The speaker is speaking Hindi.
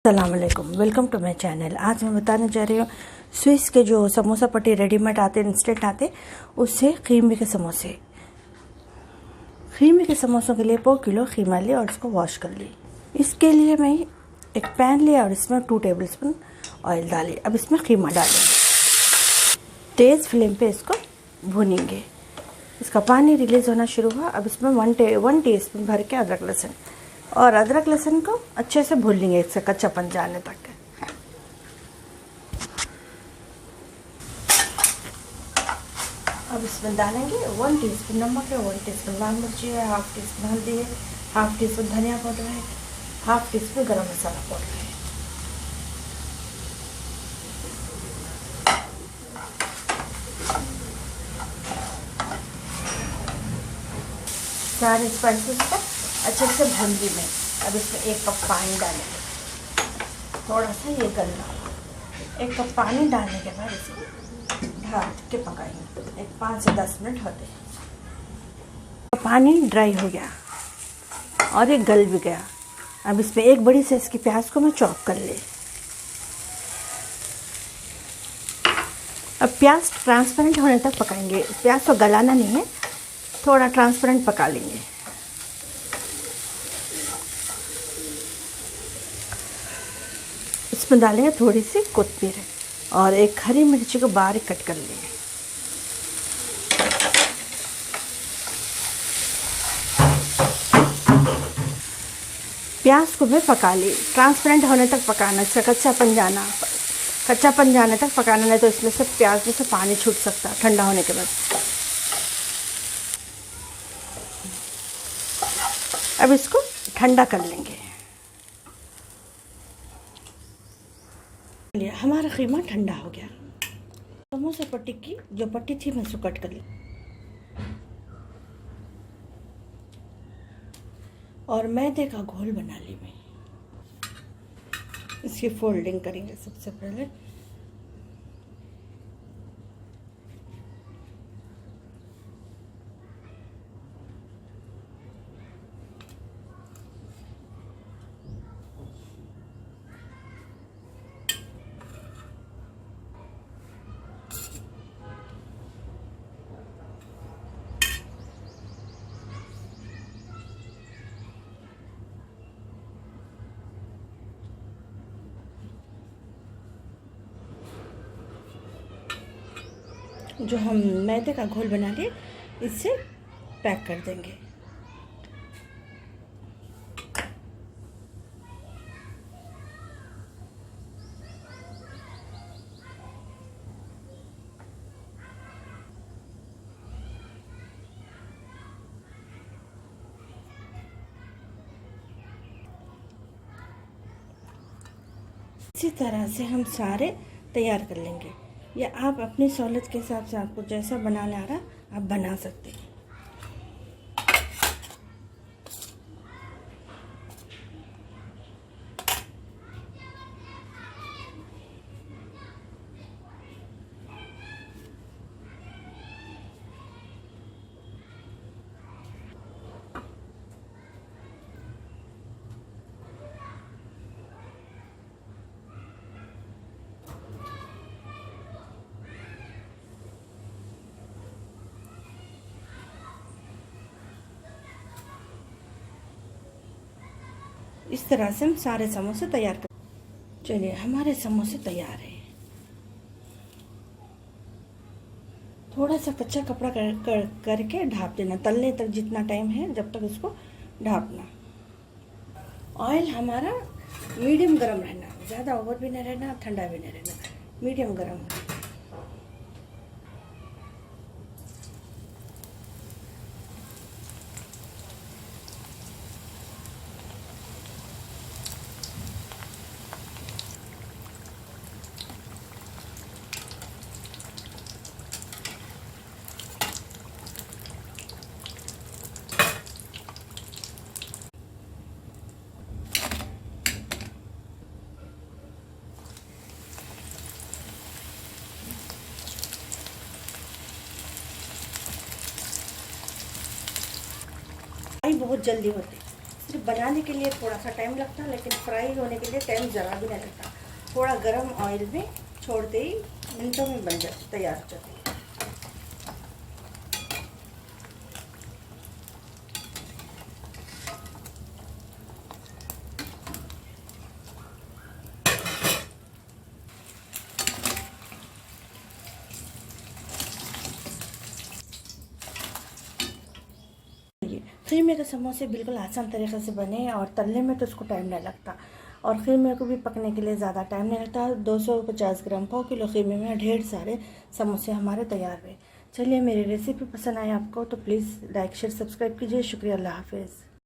अस्सलामुअलैकुम, वेलकम टू माई चैनल। आज मैं बताने जा रही हूँ स्विस के जो समोसा पट्टी रेडीमेड आते हैं, इंस्टेंट आते, उससे खीमे के समोसे। खीमे के समोसों के लिए 1 किलो खीमा लिया और इसको वॉश कर ली। इसके लिए मैं एक पैन लिया और इसमें 2 टेबलस्पून ऑयल डाली। अब इसमें खीमा डालेंगे, तेज़ फ्लेम पे इसको भूनेंगे। इसका पानी रिलीज़ होना शुरू हुआ। अब इसमें 1 टीस्पून भर के अदरक लहसुन, और अदरक लहसुन को अच्छे से भून लेंगे इससे कच्चापन जाने तक। अब इसमें डालेंगे 1 टीस्पून नमक है, 1 टीस्पून लाल मिर्ची है, 1/2 टीस्पून हल्दी है, 1/2 टीस्पून धनिया पाउडर है, 1/2 टीस्पून गरम मसाला पाउडर है। सारे स्पाइसेस को अच्छे से भून ली मैं। अब इसमें 1 कप पानी डालेंगे, थोड़ा सा ये गलना। 1 कप पानी डालने के बाद इसको ढक के पकाएंगे 5 से 10 मिनट होते हैं। पानी ड्राई हो गया और ये गल भी गया। अब इसमें 1 बड़ी साइज की प्याज को मैं चॉप कर ले। अब प्याज ट्रांसपेरेंट होने तक पकाएंगे। प्याज को गलाना नहीं है, थोड़ा ट्रांसपेरेंट पका लेंगे। इसमें डालेंगे थोड़ी सी कोतमीर और 1 हरी मिर्ची को बारीक कट कर लेंगे। प्याज को भी पका ली, ट्रांसपेरेंट होने तक पकाना। इसका कच्चापन जाने तक पकाना, नहीं तो इसमें से प्याज में से पानी छूट सकता है ठंडा होने के बाद। अब इसको ठंडा कर लेंगे। हमारा खीमा ठंडा हो गया। समोसा पट्टी की जो पट्टी थी मैं इसको कट कर ली और मैदे का घोल बना ली मैं। इसकी फोल्डिंग करेंगे सबसे पहले। जो हम मैदे का घोल बना लिए इससे पैक कर देंगे। इसी तरह से हम सारे तैयार कर लेंगे, या आप अपनी सहूलत के हिसाब से आपको जैसा बनाना आ रहा आप बना सकते हैं। इस तरह से हम सारे समोसे तैयार कर। चलिए, हमारे समोसे तैयार हैं। थोड़ा सा कच्चा कपड़ा करके ढाँप देना, तलने तक जितना टाइम है जब तक इसको ढाँपना। ऑयल हमारा मीडियम गरम रहना, ज़्यादा ओवर भी नहीं रहना, ठंडा भी नहीं रहना, मीडियम गरम। बहुत जल्दी होती है। सिर्फ बनाने के लिए थोड़ा सा टाइम लगता है, लेकिन फ्राई होने के लिए टाइम ज़रा भी नहीं लगता। थोड़ा गर्म ऑयल में छोड़ते ही मिनटों में बन जाती, तैयार हो जाती है। खीमे के समोसे बिल्कुल आसान तरीके से बने और तलने में तो उसको टाइम नहीं लगता, और खीमे को भी पकने के लिए ज़्यादा टाइम नहीं लगता। 250 ग्राम, 1/4 किलो खीमे में ढेर सारे समोसे हमारे तैयार हुए। चलिए, मेरी रेसिपी पसंद आए आपको तो प्लीज़ लाइक शेयर सब्सक्राइब कीजिए। शुक्रिया, अल्लाह हाफिज़।